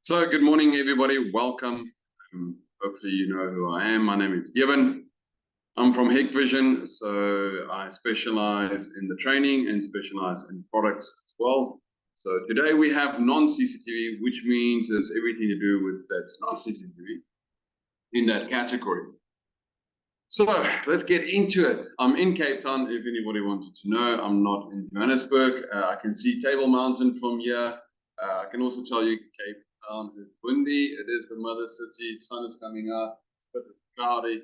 So good morning, everybody. Welcome. Hopefully you know who I am. My name is Given. I'm from HikVision, so I specialize in the training and specialize in products as well. So today we have non-CCTV, which means there's everything to do with that's not CCTV in that category. So let's get into it. I'm in Cape Town, if anybody wanted to know. I'm not in Johannesburg. I can see Table Mountain from here. I can also tell you Cape it's windy. It is the mother city. Sun is coming out, but it's cloudy.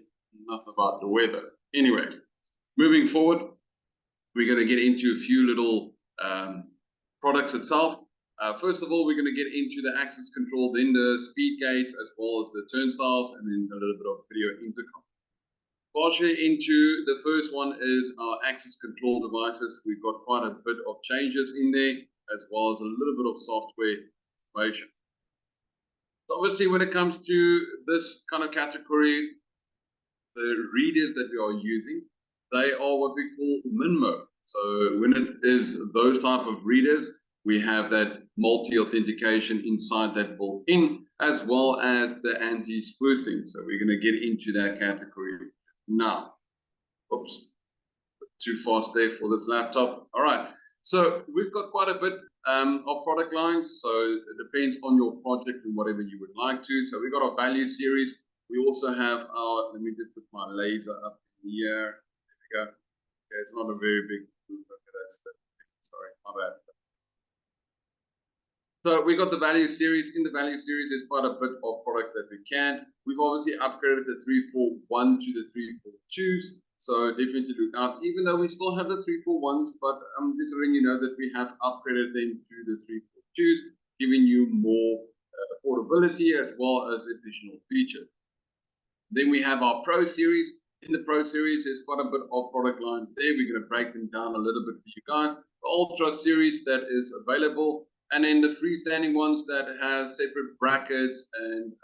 Enough about the weather. Anyway, moving forward, we're going to get into a few little products itself. First of all, we're going to get into the access control, then the speed gates, as well as the turnstiles, and then a little bit of video intercom. Partially into the first one is our access control devices. We've got quite a bit of changes in there, as well as a little bit of software information. So obviously, when it comes to this kind of category, the readers that we are using, they are what we call MINMO. So when it is those type of readers, we have that multi-authentication inside that built-in, as well as the anti-spoofing. So we're going to get into that category now. Oops, too fast there for this laptop. All right, so we've got quite a bit of product lines, so it depends on your project and whatever you would like to. So we've got our value series. We also have our, let me just put my laser up here. There we go. Okay, it's not a very big, look at that stuff. Sorry, my bad. So we got the value series. In the value series, there's quite a bit of product that we can. We've obviously upgraded the 341 to the 342s. So definitely look out, even though we still have the 341s, but I'm just letting you know that we have upgraded them to the 342s, giving you more affordability as well as additional features. Then we have our Pro series. In the Pro series, there's quite a bit of product lines there. We're going to break them down a little bit for you guys. The Ultra series that is available, and then the freestanding ones that has separate brackets and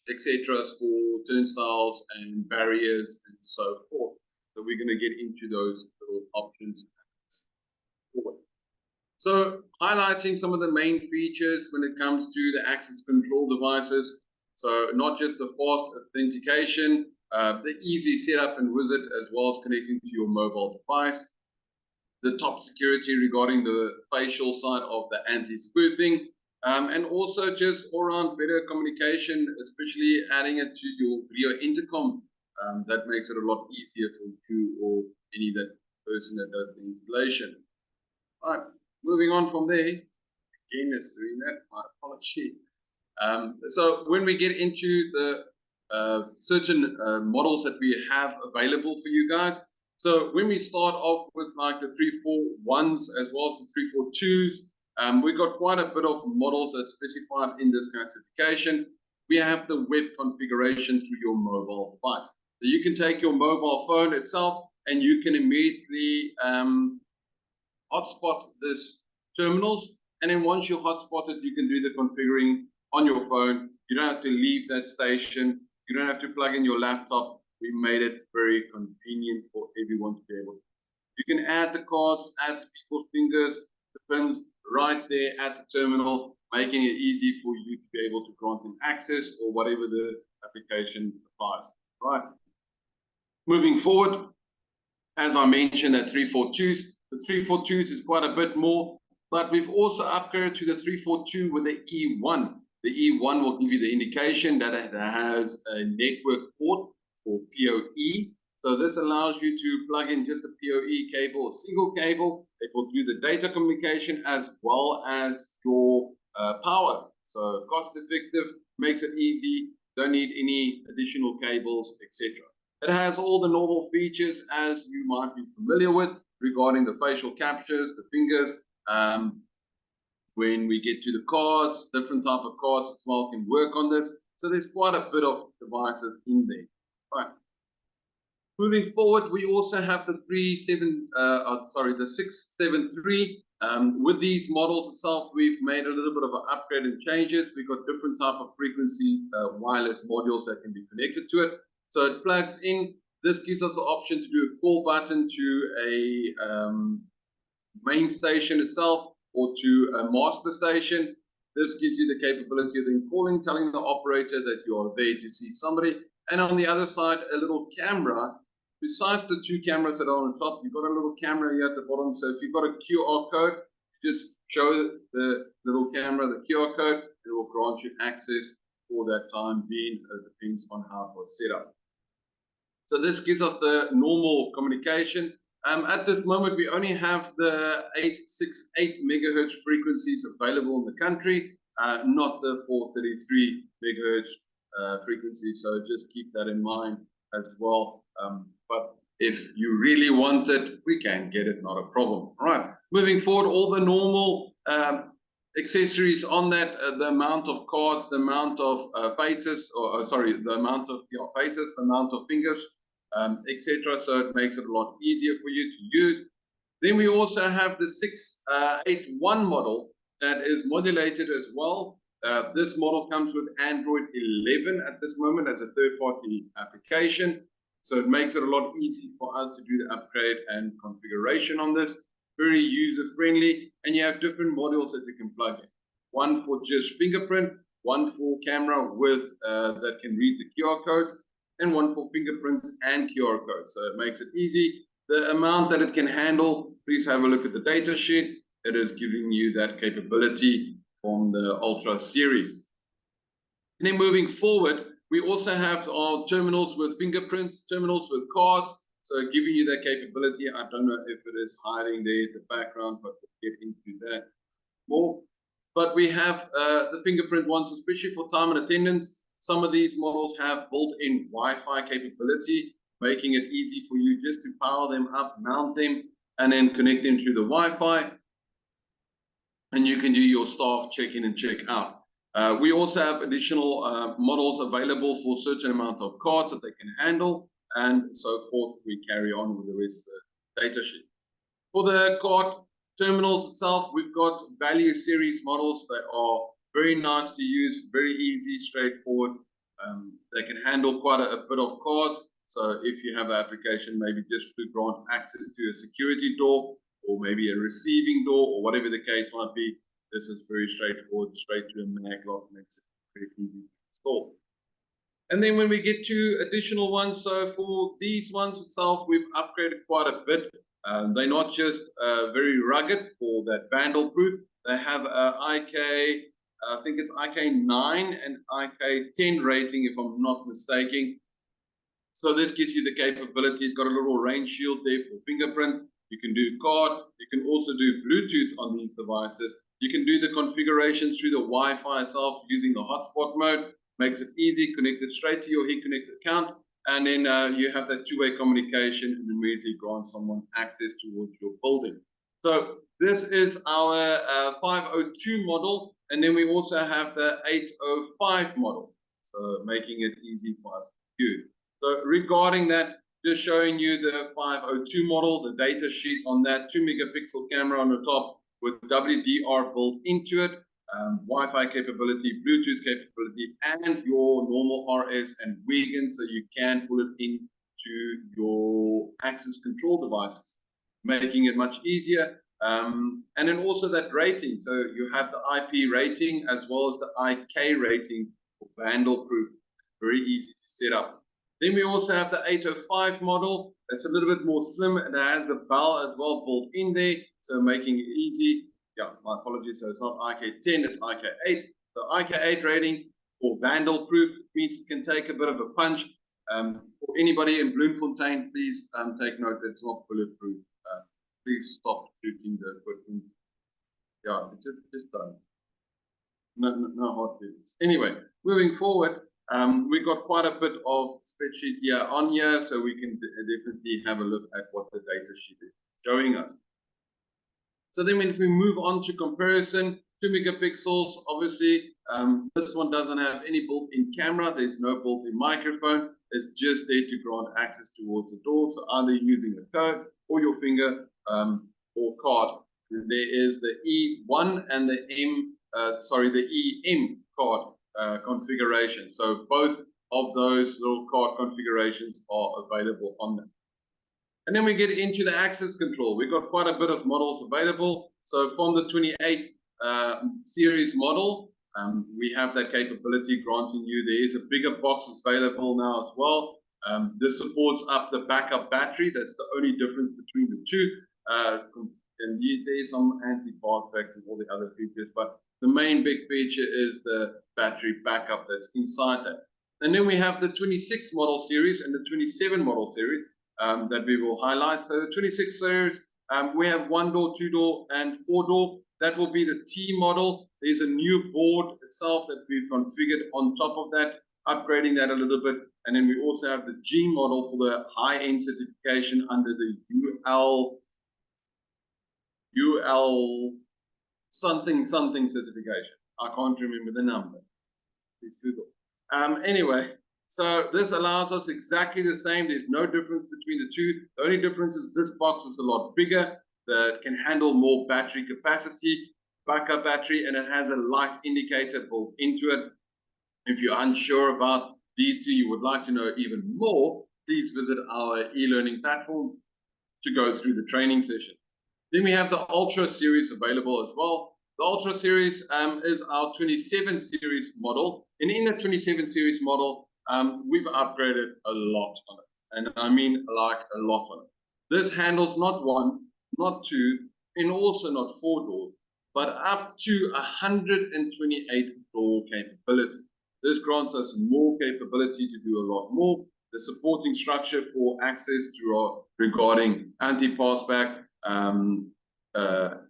etc. for turnstiles and barriers and so forth. So we're going to get into those little options forward. So highlighting some of the main features when it comes to the access control devices. So not just the fast authentication, the easy setup and wizard, as well as connecting to your mobile device. The top security regarding the facial side of the anti-spoofing. And also just all around better communication, especially adding it to your video intercom. That makes it a lot easier for you or any that person that does the installation. All right, moving on from there. Again, it's doing that. My apology. So when we get into the certain models that we have available for you guys. So when we start off with like the 341s as well as the 342s, we've got quite a bit of models that's specified in this classification. We have the web configuration through your mobile device. So you can take your mobile phone itself and you can immediately hotspot these terminals. And then once you hotspot it, you can do the configuring on your phone. You don't have to leave that station. You don't have to plug in your laptop. We made it very convenient for everyone to be able to. You can add the cards, add people's fingers, the pins right there at the terminal, making it easy for you to be able to grant them access or whatever the application applies. Right. Moving forward, as I mentioned, that 342s. The 342s is quite a bit more, but we've also upgraded to the 342 with the E1. The E1 will give you the indication that it has a network port for PoE. So this allows you to plug in just a PoE cable, a single cable. It will do the data communication as well as your power. So cost effective, makes it easy, don't need any additional cables, etc. It has all the normal features as you might be familiar with regarding the facial captures, the fingers. When we get to the cards, different type of cards as well can work on this. So there's quite a bit of devices in there. Right. Moving forward, we also have the 673. With these models itself, we've made a little bit of an upgrade and changes. We've got different type of frequency wireless modules that can be connected to it. So it plugs in. This gives us the option to do a call button to a main station itself or to a master station. This gives you the capability of then calling, telling the operator that you are there to see somebody. And on the other side, a little camera. Besides the two cameras that are on top, you've got a little camera here at the bottom. So if you've got a QR code, just show the little camera the QR code. It will grant you access for that time being. It depends on how it was set up. So this gives us the normal communication. At this moment, we only have the 868 megahertz frequencies available in the country, not the 433 megahertz frequency. So just keep that in mind as well. But if you really want it, we can get it, not a problem. All right, moving forward, all the normal accessories on that, the amount of cards, the amount of faces, the amount of faces, the amount of fingers, etc. So it makes it a lot easier for you to use. Then we also have the 681 model that is modulated as well. This model comes with Android 11 at this moment as a third-party application. So it makes it a lot easier for us to do the upgrade and configuration on this. Very user-friendly, and you have different modules that you can plug in. One for just fingerprint, one for camera with that can read the QR codes, and one for fingerprints and QR codes. So it makes it easy. The amount that it can handle, please have a look at the data sheet. It is giving you that capability from the Ultra series. And then moving forward, we also have our terminals with fingerprints, terminals with cards, so giving you that capability. I don't know if it is hiding there in the background, but we'll get into that more. But we have the fingerprint ones, especially for time and attendance. Some of these models have built-in Wi-Fi capability, making it easy for you just to power them up, mount them, and then connect them to the Wi-Fi. And you can do your staff check-in and check-out. We also have additional models available for a certain amount of cards that they can handle, and so forth. We carry on with the rest of the data sheet. For the card terminals itself, we've got value series models that are very nice to use, very easy, straightforward. They can handle quite a bit of cards. So if you have an application, maybe just to grant access to a security door, or maybe a receiving door, or whatever the case might be, this is very straightforward, straight to a mag lock, makes it very easy to install. And then when we get to additional ones, so for these ones itself, we've upgraded quite a bit. They're not just very rugged for that vandal proof. They have IK, I think it's IK9 and IK10 rating, if I'm not mistaken. So this gives you the capability. It's got a little rain shield there for fingerprint. You can do card. You can also do Bluetooth on these devices. You can do the configuration through the Wi-Fi itself using the hotspot mode. Makes it easy, connected straight to your HikConnect account. And then you have that two-way communication and immediately grant someone access towards your building. So this is our 502 model. And then we also have the 805 model. So making it easy for us to use. So regarding that, just showing you the 502 model, the data sheet on that, 2 megapixel camera on the top with WDR built into it, Wi-Fi capability, Bluetooth capability, and your normal RS and Wigan, so you can pull it into your access control devices, making it much easier. And then also that rating, so you have the IP rating as well as the IK rating for vandal proof, very easy to set up. Then we also have the 805 model. It's a little bit more slim and it has the bell as well built in there, so making it easy. Yeah, my apologies. So it's not IK10, it's IK8. So IK8 rating for vandal proof means it can take a bit of a punch. For anybody in Bloemfontein, please take note that it's not bulletproof. Please stop shooting the equipment. Yeah, just don't. No hard feelings. Anyway, moving forward. We've got quite a bit of spreadsheet here on here, so we can definitely have a look at what the data sheet is showing us. So then if we move on to comparison, 2 megapixels, obviously, this one doesn't have any built-in camera. There's no built-in microphone. It's just there to grant access towards the door. So either using a code or your finger or card. And there is the E1 and the EM card configuration. So both of those little card configurations are available on them. And then we get into the access control. We've got quite a bit of models available. So from the 28 series model, we have that capability granting you. There is a bigger box that's available now as well. This supports up the backup battery. That's the only difference between the two. And there's some anti-fog back and all the other features, but the main big feature is the battery backup that's inside that. And then we have the 26 model series and the 27 model series that we will highlight. So the 26 series, we have 1-door, 2-door, and 4-door. That will be the T model. There's a new board itself that we've configured on top of that, upgrading that a little bit. And then we also have the G model for the high-end certification under the UL something certification. I can't remember the number. Please Google. Anyway, so this allows us exactly the same. There's no difference between the two. The only difference is this box is a lot bigger, that can handle more battery capacity, backup battery, and it has a light indicator built into it. If you're unsure about these two, you would like to know even more, please visit our e-learning platform to go through the training session. Then we have the Ultra series available as well. The Ultra series is our 27 series model. And in the 27 series model, we've upgraded a lot on it. And I mean like a lot on it. This handles not 1, not 2, and also not 4 doors, but up to 128 door capability. This grants us more capability to do a lot more. The supporting structure for access through regarding anti-passback,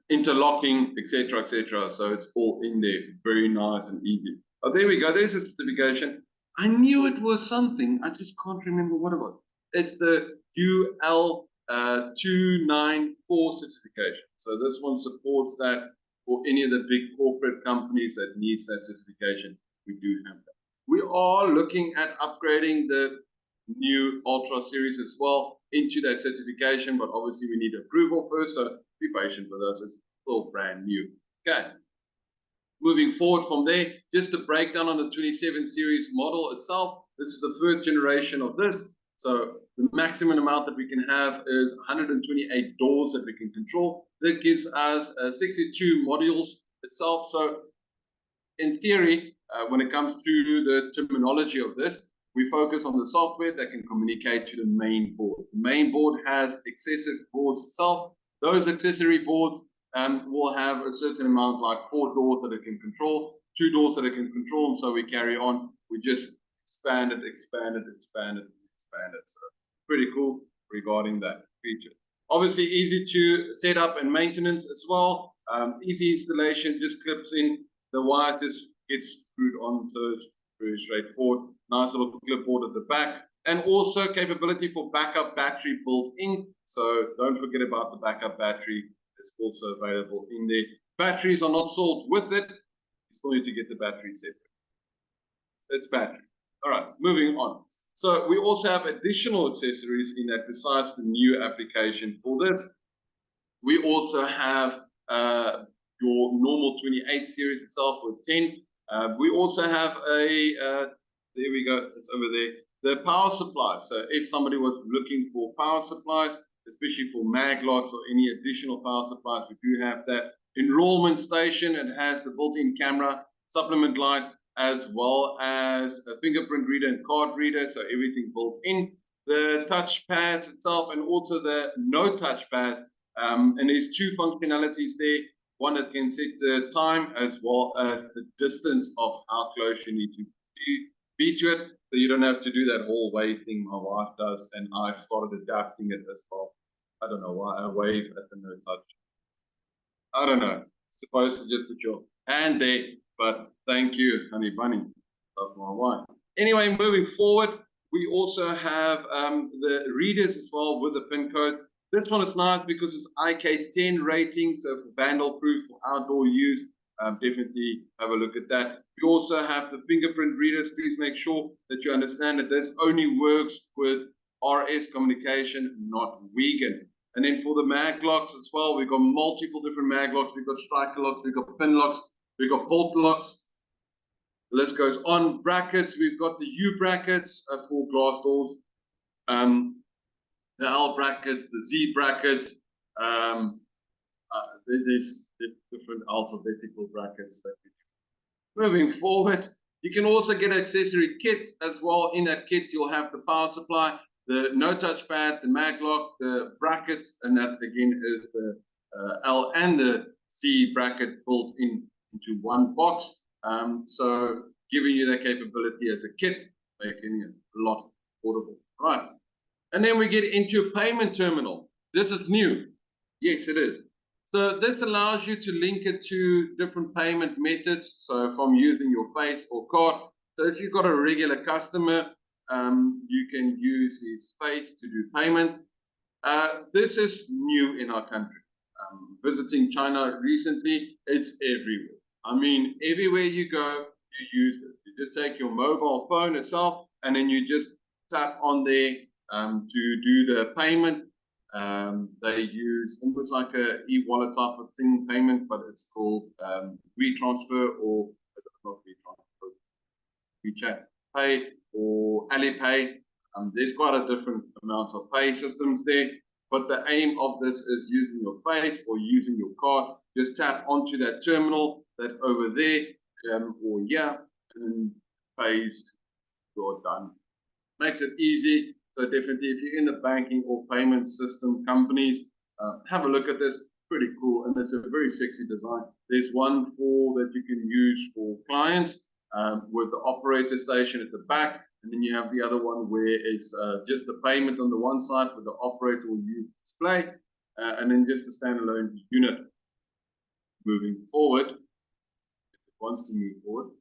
interlocking, etc., etc. So it's all in there, very nice and easy. Oh, there we go. There's a certification. I knew it was something. I just can't remember what it was. It's the UL 294 certification. So this one supports that for any of the big corporate companies that needs that certification. We do have that. We are looking at upgrading the new Ultra series as well into that certification, but obviously we need approval first, so be patient with us. It's still brand new. Okay. Moving forward from there, just a breakdown on the 27 series model itself. This is the first generation of this. So the maximum amount that we can have is 128 doors that we can control. That gives us 62 modules itself. So in theory, when it comes to the terminology of this, we focus on the software that can communicate to the main board. The main board has excessive boards itself. Those accessory boards will have a certain amount, like 4 doors that it can control, 2 doors that it can control, and so we carry on. We just expand it. So pretty cool regarding that feature. Obviously easy to set up and maintenance as well. Easy installation, just clips in. The wire just gets screwed on, so it's very straightforward. Nice little clipboard at the back, and also capability for backup battery built in. So don't forget about the backup battery. It's also available in there. Batteries are not sold with it. You still need to get the battery separate. It's battery. All right, moving on. So we also have additional accessories in that besides the new application for this. We also have your normal 28 series itself with 10. We also have a, there we go, it's over there, the power supply. So if somebody was looking for power supplies, especially for mag locks or any additional power supplies, we do have that. Enrollment station, it has the built-in camera, supplement light, as well as a fingerprint reader and card reader, so everything built in. The touch pads itself, and also the no touch pads, and there's 2 functionalities there. One that can set the time as well as the distance of how close you need to be to it, so you don't have to do that whole wave thing my wife does, and I've started adapting it as well. I don't know why I wave at the no touch. I don't know. Supposed to just put your hand there, but thank you, honey bunny. Love my wife. Anyway, moving forward, we also have the readers as well with the PIN code. This one is nice because it's IK10 rating, so for vandal proof for outdoor use. Definitely have a look at that. We also have the fingerprint readers. Please make sure that you understand that this only works with RS communication, not vegan. And then for the mag locks as well, we've got multiple different mag locks. We've got striker locks, we've got pin locks, we've got bolt locks. The list goes on. Brackets, we've got the U brackets for glass doors, the L brackets, the Z brackets. I there's different alphabetical brackets that we do. Moving forward, you can also get an accessory kit as well. In that kit, you'll have the power supply, the no touch pad, the mag lock, the brackets, and that again is the L and the C bracket built into one box. So giving you that capability as a kit, making it a lot affordable. Right. And then we get into a payment terminal. This is new. Yes, it is. So this allows you to link it to different payment methods. So from using your face or card. So if you've got a regular customer, you can use his face to do payment. This is new in our country. Visiting China recently, it's everywhere. I mean, everywhere you go, you use it. You just take your mobile phone itself, and then you just tap on there to do the payment. They use almost like a e-wallet type of thing payment, but it's called WeTransfer or not WeTransfer, WeChat Pay or Alipay. There's quite a different amount of pay systems there, but the aim of this is using your face or using your card. Just tap onto that terminal that's over there or here, and pays, you're done. Makes it easy. So definitely, if you're in the banking or payment system companies, have a look at this. Pretty cool, and it's a very sexy design. There's one that you can use for clients with the operator station at the back, and then you have the other one where it's just the payment on the one side with the operator will use display, and then just a standalone unit. Moving forward, if it wants to move forward,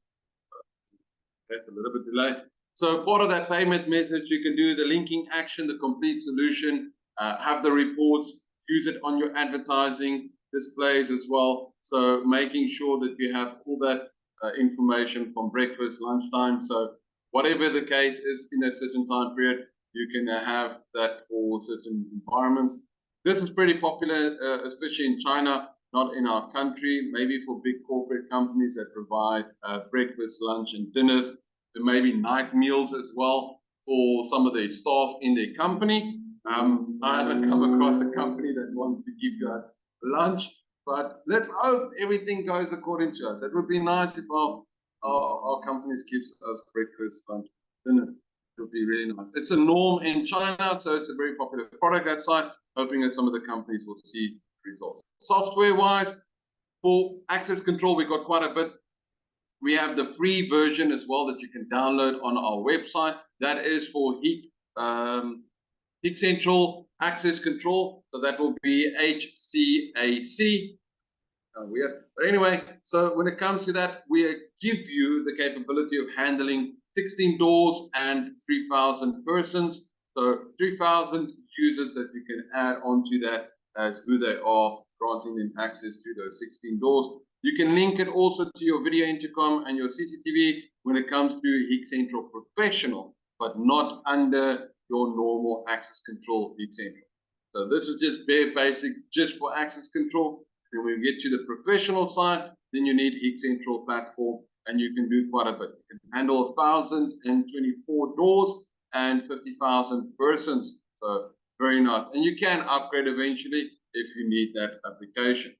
that's a little bit delay. So part of that payment message, you can do the linking action, the complete solution, have the reports, use it on your advertising displays as well. So making sure that you have all that information from breakfast, lunchtime. So whatever the case is in that certain time period, you can have that for certain environments. This is pretty popular, especially in China, not in our country, maybe for big corporate companies that provide breakfast, lunch, and dinners. There may be night meals as well for some of their staff in their company. I haven't come across a company that wants to give that lunch, but let's hope everything goes according to us. It would be nice if our companies gives us breakfast, lunch, dinner. It would be really nice. It's a norm in China, so it's a very popular product outside, hoping that some of the companies will see results. Software-wise, for access control, we've got quite a bit. We have the free version as well that you can download on our website. That is for HikLeague Central Access Control. So that will be HCAC. Weird. But anyway, so when it comes to that, we give you the capability of handling 16 doors and 3,000 persons. So 3,000 users that you can add onto that as who they are, granting them access to those 16 doors. You can link it also to your video intercom and your CCTV when it comes to HikLeague Central Professional, but not under your normal access control HikLeague Central. So this is just bare basics, just for access control. And when we get to the professional side, then you need HikLeague Central platform, and you can do quite a bit. You can handle 1,024 doors and 50,000 persons. So very nice. And you can upgrade eventually if you need that application.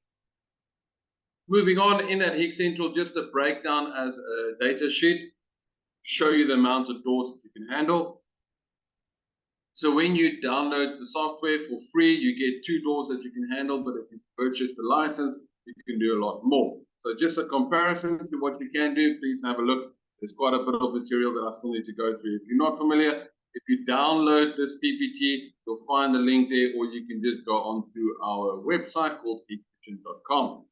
Moving on, in that HikLeague Central, just a breakdown as a data sheet, show you the amount of doors that you can handle. So when you download the software for free, you get 2 doors that you can handle, but if you purchase the license, you can do a lot more. So just a comparison to what you can do, please have a look. There's quite a bit of material that I still need to go through. If you're not familiar, if you download this PPT, you'll find the link there, or you can just go onto our website called hikvision.com.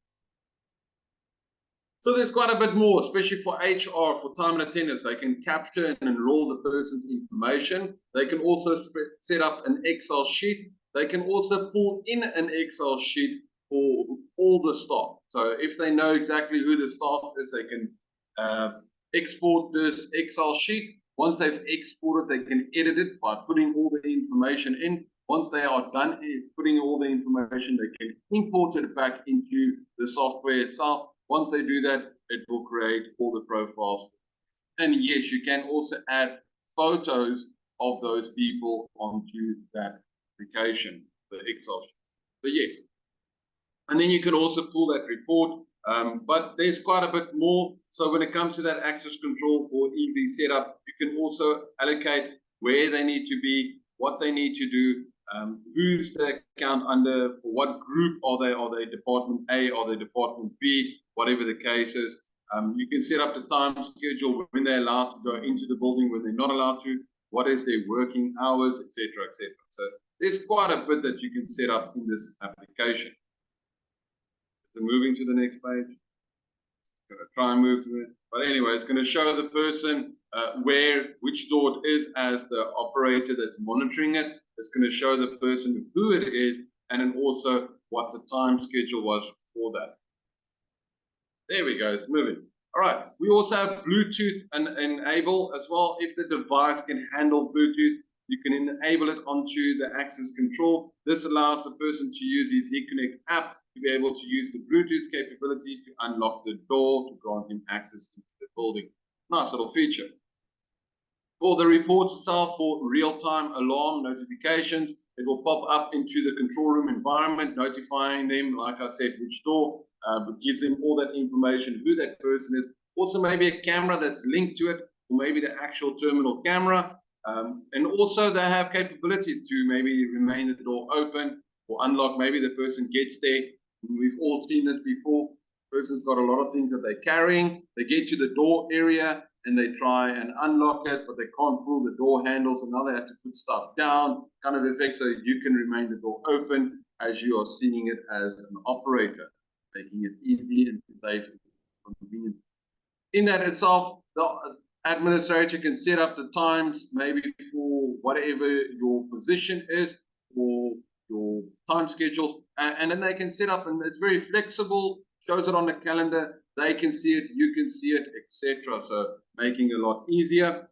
So there's quite a bit more, especially for HR, for time and attendance. They can capture and enroll the person's information. They can also set up an Excel sheet. They can also pull in an Excel sheet for all the staff. So if they know exactly who the staff is, they can export this Excel sheet. Once they've exported, they can edit it by putting all the information in. Once they are done putting all the information, they can import it back into the software itself. Once they do that, it will create all the profiles. And yes, you can also add photos of those people onto that application, the Excel sheet. So yes, And then you can also pull that report, but there's quite a bit more. So when it comes to that access control or easy setup, you can also allocate where they need to be, what they need to do, who's the account under, for what group are they? Are they Department A? Are they Department B? Whatever the case is. You can set up the time schedule, when they're allowed to go into the building, when they're not allowed to, what is their working hours, etc., etc. So there's quite a bit that you can set up in this application. So moving to the next page. I'm going to try and move through it. But anyway, it's going to show the person which door it is as the operator that's monitoring it. It's going to show the person who it is, and then also what the time schedule was for that. There we go, it's moving. All right, we also have Bluetooth and enable as well. If the device can handle Bluetooth, you can enable it onto the access control. This allows the person to use his HikConnect app to be able to use the Bluetooth capabilities to unlock the door to grant him access to the building. Nice little feature. For the reports itself, for real-time alarm notifications, it will pop up into the control room environment, notifying them, like I said, which door, but gives them all that information, who that person is. Also maybe a camera that's linked to it, or maybe the actual terminal camera. And also they have capabilities to maybe remain the door open or unlock. Maybe the person gets there. We've all seen this before. The person's got a lot of things that they're carrying. They get to the door area and they try and unlock it, but they can't pull the door handles, and now they have to put stuff down, kind of effect, so you can remain the door open as you are seeing it as an operator, making it easy and safe and convenient. In that itself, the administrator can set up the times, maybe for whatever your position is, or your time schedules, and then they can set up, and it's very flexible, shows it on the calendar, they can see it, you can see it, etc. So making it a lot easier.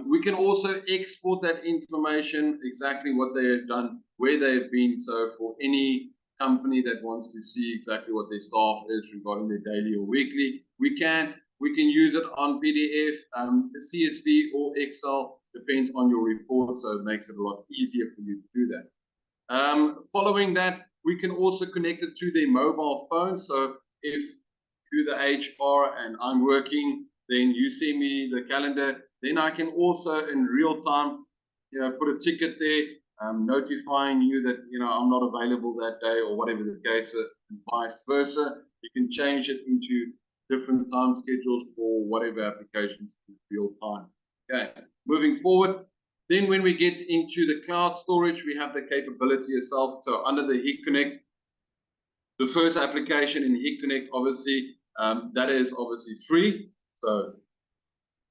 We can also export that information, exactly what they have done, where they have been. So for any company that wants to see exactly what their staff is regarding their daily or weekly, we can use it on PDF, CSV or Excel, depends on your report, so it makes it a lot easier for you to do that. Following that, we can also connect it to their mobile phone. So if you're the HR and I'm working, then you send me the calendar, then I can also in real time, put a ticket there, notifying you that, I'm not available that day or whatever the case is, and vice versa. You can change it into different time schedules for whatever applications in real time. Okay, moving forward. Then when we get into the cloud storage, we have the capability itself. So under the HikConnect, the first application in HikConnect, obviously, that is obviously free. So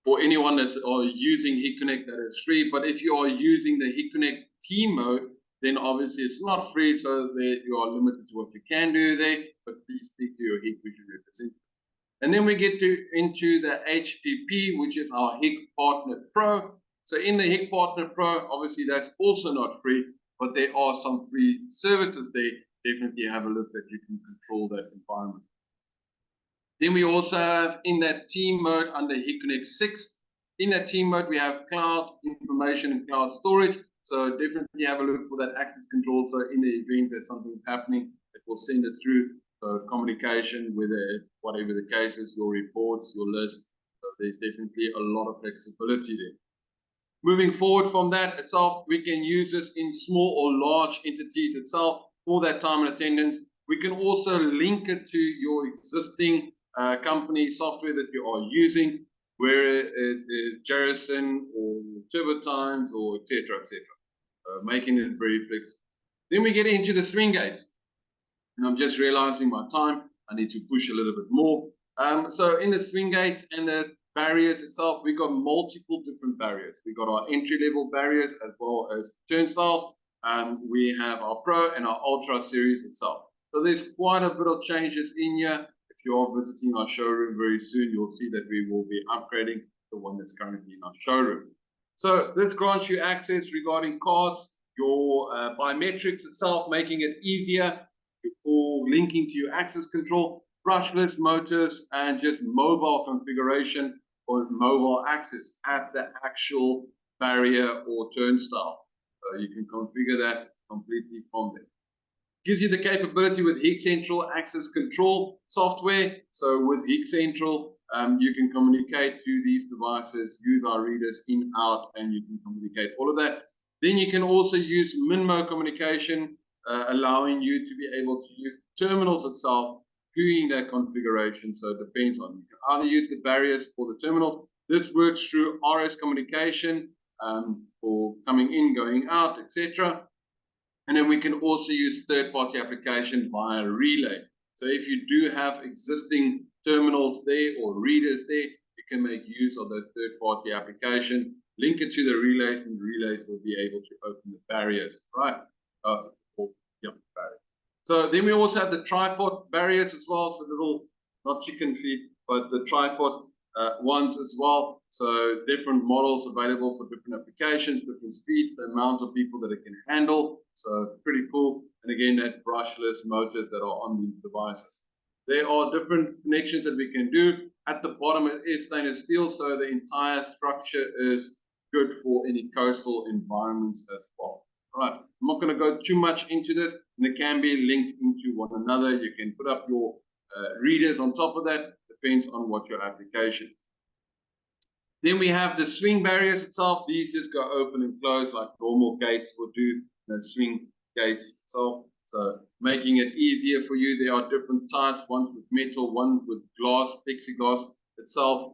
for anyone that's using HikConnect, that is free. But if you are using the HikConnect team mode, then obviously it's not free. So there you are limited to what you can do there. But please speak to your HikVision representative. And then we get into the HPP, which is our Hik Partner Pro. So in the Hik Partner Pro, obviously that's also not free, but there are some free services there. Definitely have a look that you can control that environment. Then we also have in that team mode under HikConnect 6. In that team mode, we have cloud information and cloud storage. So definitely have a look for that access control. So in the event that something's happening, it will send it through. So communication, whatever the case is, your reports, your list. So there's definitely a lot of flexibility there. Moving forward from that itself, we can use this in small or large entities itself for that time and attendance. We can also link it to your existing company software that you are using, where it is Jarrison or TurboTimes or etc. Making it very flexible. Then we get into the swing gates. And I'm just realizing my time. I need to push a little bit more. So in the swing gates and the barriers itself, we've got multiple different barriers. We've got our entry-level barriers as well as turnstiles. We have our Pro and our Ultra series itself. So there's quite a bit of changes in here. If you are visiting our showroom very soon, you'll see that we will be upgrading the one that's currently in our showroom. So this grants you access regarding cards, your biometrics itself, making it easier for linking to your access control, brushless motors, and just mobile configuration or mobile access at the actual barrier or turnstile. So you can configure that completely from there. Gives you the capability with HIK Central access control software. So with HIK Central, you can communicate to these devices, use our readers in, out, and you can communicate all of that. Then you can also use MINMO communication, allowing you to be able to use terminals itself, doing that configuration. So it depends on, you can either use the barriers for the terminal. This works through RS communication for coming in, going out, etc. And then we can also use third-party application via relay. So if you do have existing terminals there or readers there, you can make use of that third-party application, link it to the relays, and the relays will be able to open the barriers, right? Barriers. So then we also have the tripod barriers as well, so little, not chicken feet, but the tripod ones as well. So different models available for different applications, different speeds, the amount of people that it can handle. So pretty cool. And again, that brushless motors that are on these devices. There are different connections that we can do. At the bottom, it is stainless steel, so the entire structure is good for any coastal environments as well. All right, I'm not going to go too much into this, and it can be linked into one another. You can put up your readers on top of that, depends on what your application is. Then we have the swing barriers itself. These just go open and close like normal gates will do, swing gates itself. So making it easier for you. There are different types, ones with metal, one with glass, plexiglass itself,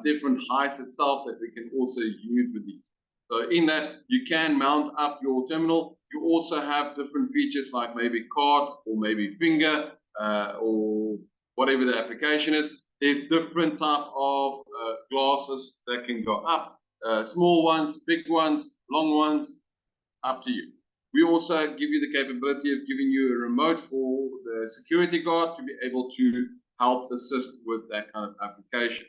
different heights itself that we can also use with these. So in that, you can mount up your terminal. You also have different features like maybe card or maybe finger or whatever the application is. There's different type of glasses that can go up, small ones, big ones, long ones, up to you. We also give you the capability of giving you a remote for the security guard to be able to help assist with that kind of application.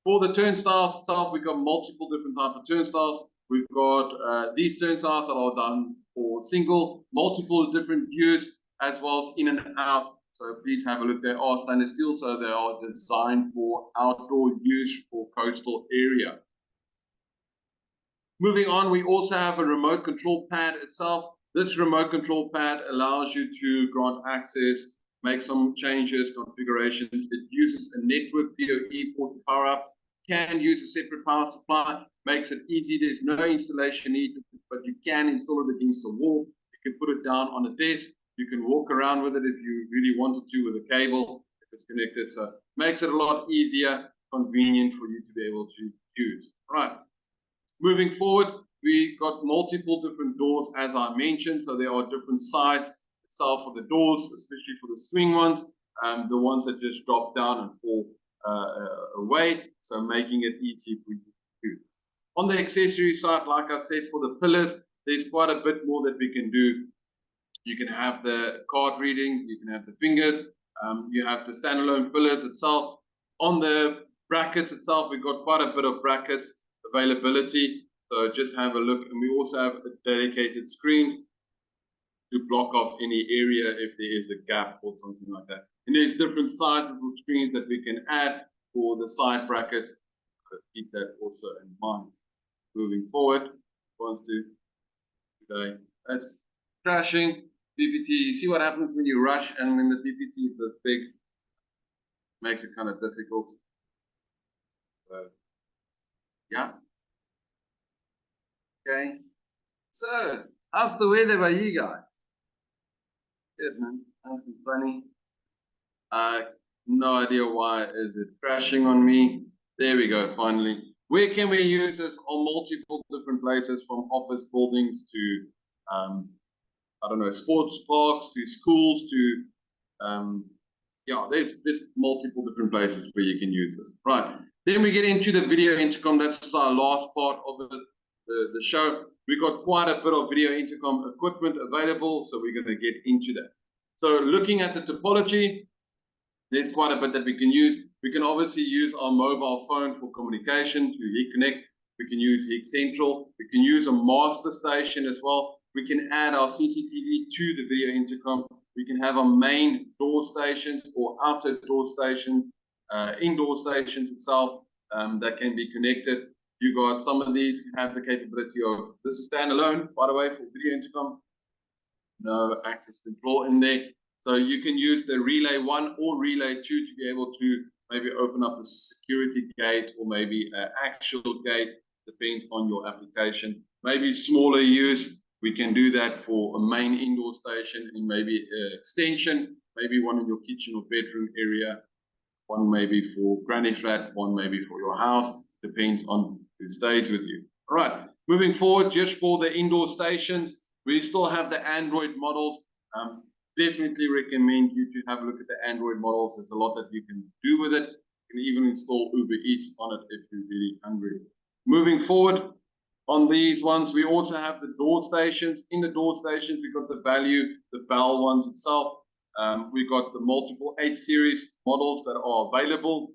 For the turnstiles itself, we've got multiple different types of turnstiles. We've got these turnstiles that are done for single, multiple different views, as well as in and out. So please have a look. They are stainless steel, so they are designed for outdoor use for coastal area. Moving on, we also have a remote control pad itself. This remote control pad allows you to grant access, make some changes, configurations. It uses a network PoE port to power up, can use a separate power supply, makes it easy. There's no installation needed, but you can install it against the wall. You can put it down on a desk. You can walk around with it if you really wanted to with a cable, if it's connected. So it makes it a lot easier, convenient for you to be able to use. Right. Moving forward, we got multiple different doors, as I mentioned. So there are different sides itself for the doors, especially for the swing ones, the ones that just drop down and fall away. So making it easy for you to do. On the accessory side, like I said, for the pillars, there's quite a bit more that we can do. You can have the card readings, you can have the fingers, you have the standalone pillars itself. On the brackets itself, we've got quite a bit of brackets availability. So just have a look. And we also have dedicated screens to block off any area if there is a gap or something like that. And there's different sizes of screens that we can add for the side brackets. So keep that also in mind. Moving forward, wants to today. That's crashing. PPT, you see what happens when you rush and when the PPT is this big, makes it kind of difficult. Yeah. Okay. So, how's the weather by you guys? Good, man. Nothing funny. No idea why is it crashing on me. There we go, finally. Where can we use this? On multiple different places, from office buildings to I don't know, sports parks to schools to, yeah, there's multiple different places where you can use this. Right. Then we get into the video intercom. That's our last part of the show. We've got quite a bit of video intercom equipment available, so we're going to get into that. So looking at the topology, there's quite a bit that we can use. We can obviously use our mobile phone for communication to HIK Connect. We can use HIK Central. We can use a master station as well. We can add our CCTV to the video intercom. We can have our main door stations or outer door stations, indoor stations itself that can be connected. You got some of these have the capability of, this is standalone, by the way, for video intercom. no access control in there. So you can use the relay 1 or relay 2 to be able to maybe open up a security gate or maybe an actual gate, depends on your application. Maybe smaller use, we can do that for a main indoor station and maybe an extension, maybe one in your kitchen or bedroom area, one maybe for granny flat, one maybe for your house, depends on who stays with you. All right, moving forward, just for the indoor stations, we still have the Android models. Definitely recommend you to have a look at the Android models. There's a lot that you can do with it. You can even install Uber Eats on it if you're really hungry. Moving forward, on these ones, we also have the door stations. In the door stations, we've got the Bell ones itself. We've got the multiple 8 series models that are available.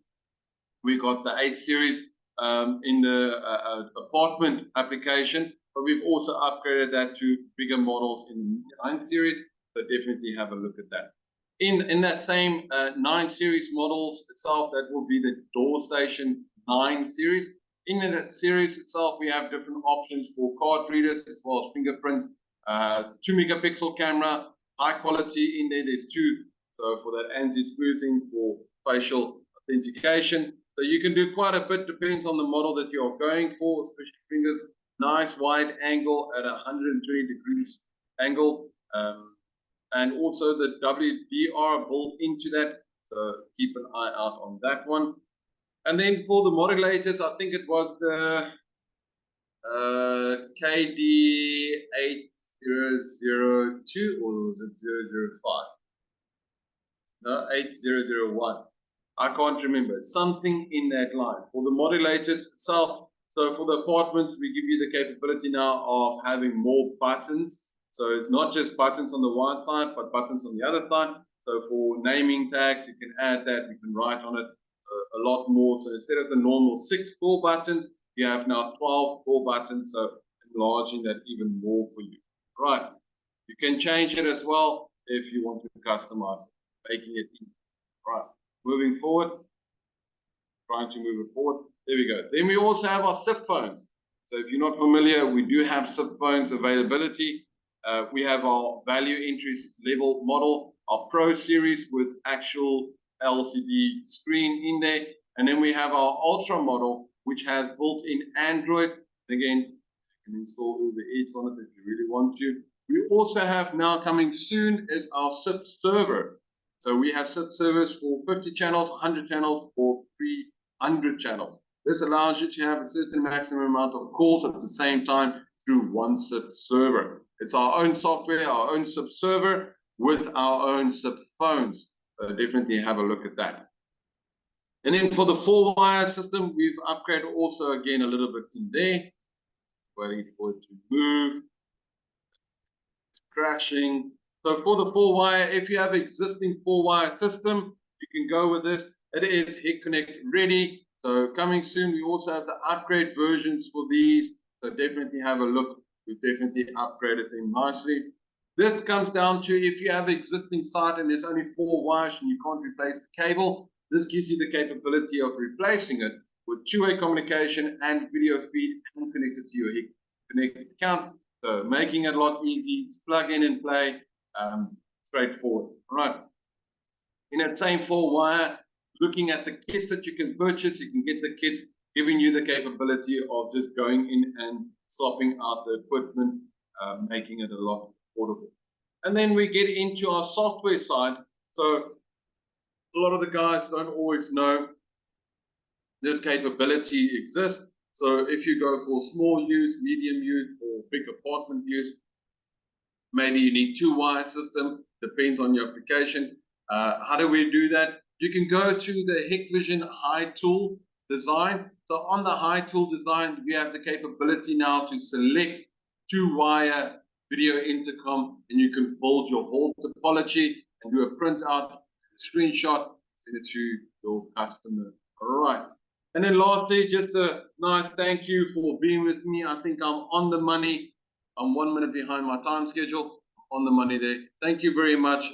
We got the 8 series in the apartment application, but we've also upgraded that to bigger models in the 9 series. So definitely have a look at that. In that same 9 series models itself, that will be the door station 9 series. In that series itself, we have different options for card readers as well as fingerprints, 2 megapixel camera, high quality in there. There's 2. So for that anti-spoofing, for facial authentication. So you can do quite a bit, depends on the model that you're going for, especially fingers. Nice wide angle at 120 degrees angle. And also the WDR built into that, so keep an eye out on that one. And then for the modulators, I think it was the KD8002 or was it 005? No, 8001. I can't remember. It's something in that line. For the modulators itself, so for the apartments, we give you the capability now of having more buttons. So not just buttons on the one side, but buttons on the other side. So for naming tags, you can add that. You can write on it a lot more. So instead of the normal 6 call buttons, you have now 12 call buttons. So enlarging that even more for you. Right. You can change it as well if you want to customize it, making it easy. Right. Moving forward. Trying to move it forward. There we go. Then we also have our SIP phones. So if you're not familiar, we do have SIP phones availability. We have our value interest level model, our Pro series with actual LCD screen in there. And then we have our Ultra model, which has built-in Android. Again, you can install Uber Eats on it if you really want to. We also have now coming soon is our SIP server. So we have SIP servers for 50 channels, 100 channels, or 300 channels. This allows you to have a certain maximum amount of calls at the same time through one SIP server. It's our own software, our own SIP server with our own SIP phones. Definitely have a look at that. And then for the 4-wire system, we've upgraded also again a little bit in there. Waiting for it to move. It's crashing. So for the 4-wire, if you have an existing 4-wire system, you can go with this. It is HikConnect ready. So coming soon, we also have the upgrade versions for these. So definitely have a look. We've definitely upgraded them nicely. This comes down to if you have an existing site and there's only 4 wires and you can't replace the cable, this gives you the capability of replacing it with 2-way communication and video feed and connected to your HikConnect account. So making it a lot easy. It's plug in and play, straightforward. All right. In that same 4-wire, looking at the kits that you can purchase, you can get the kits giving you the capability of just going in and swapping out the equipment, making it a lot affordable. And then we get into our software side. So a lot of the guys don't always know this capability exists. So if you go for small use, medium use, or big apartment use, maybe you need 2-wire system, depends on your application. How do we do that? You can go to the Hikvision High Tool Design. So on the High Tool Design, we have the capability now to select 2-wire video intercom, and you can build your whole topology and do a printout, screenshot, send it to your customer. All right. And then lastly, just a nice thank you for being with me. I think I'm on the money. I'm 1 minute behind my time schedule. On the money there. Thank you very much.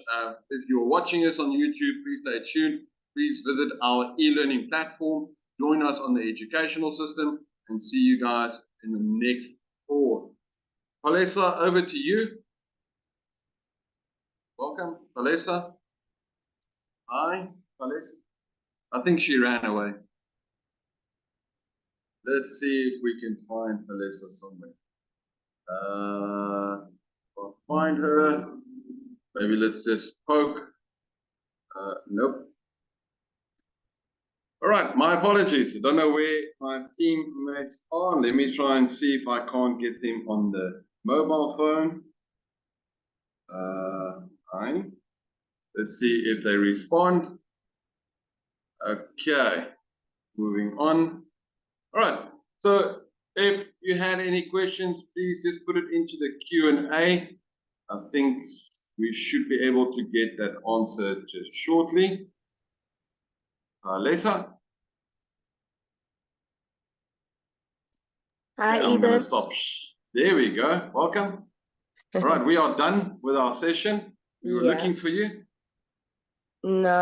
If you're watching us on YouTube, please stay tuned. Please visit our e-learning platform. Join us on the educational system and see you guys in the next course. Palesa, over to you. welcome. Palesa. Hi, Palesa. I think she ran away. Let's see if we can find Palesa somewhere. I'll find her. Maybe let's just poke. Nope. All right, my apologies. I don't know where my teammates are. Let me try and see if I can't get them on the mobile phone. Fine. Let's see if they respond. Okay, moving on. All right, so if you had any questions, please just put it into the Q&A. I think we should be able to get that answered just shortly. Lesa? Hi, okay, I'm going to stop. There we go. Welcome. All right, we are done with our session. We were looking for you. No.